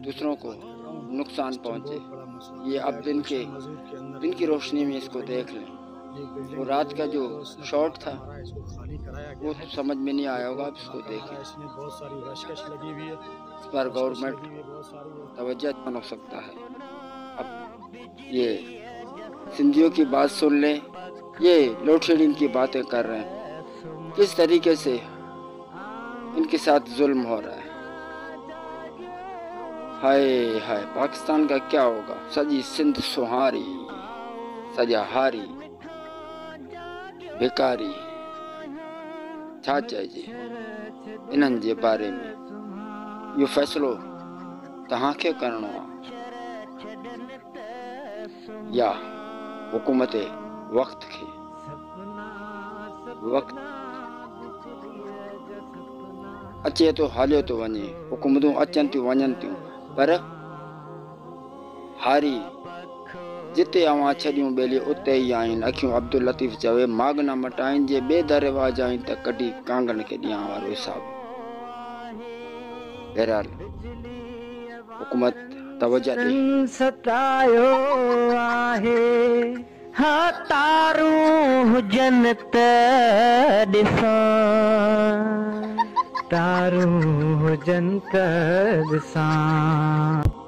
دوسروں کو نقصان پہنچے. یہ اب دن کی روشنی میں اس کو دیکھ لیں. وہ رات کا جو شاٹ تھا وہ تو سمجھ میں نہیں آیا ہوگا, اب اس کو دیکھیں. اس پر گورنمنٹ توجہ ہو سکتا ہے. اب یہ سندھیوں کی بات سن لیں, یہ لوڈ شیڈنگ کی باتیں کر رہے ہیں, کس طریقے سے ان کے ساتھ ظلم ہو رہا ہے. ہائے ہائے, پاکستان کا کیا ہوگا. سجی سندھ سہاری, سجا ہاری بیکاری. چھا چائجے انہن جے بارے میں یہ فیصلو تہاں کے کرنو یا حکومت وقت کے. وقت اچے تو حالیو تو ونے, حکومتوں اچن تیوں ونن تیوں, پر ہاری جتے آواں چھڑیوں بیلی اتے ہی آئین. اکھیوں عبداللطیف چوے ماغ نہ مٹائن جے بے در رواج آئین تا کڈی کانگن کے ڈیاں وارو حساب. بہرحال حکومت توجہ دے. ستایو آہے ہاں تاروں جنت ॾिसां, تاروں جنت ॾिसां.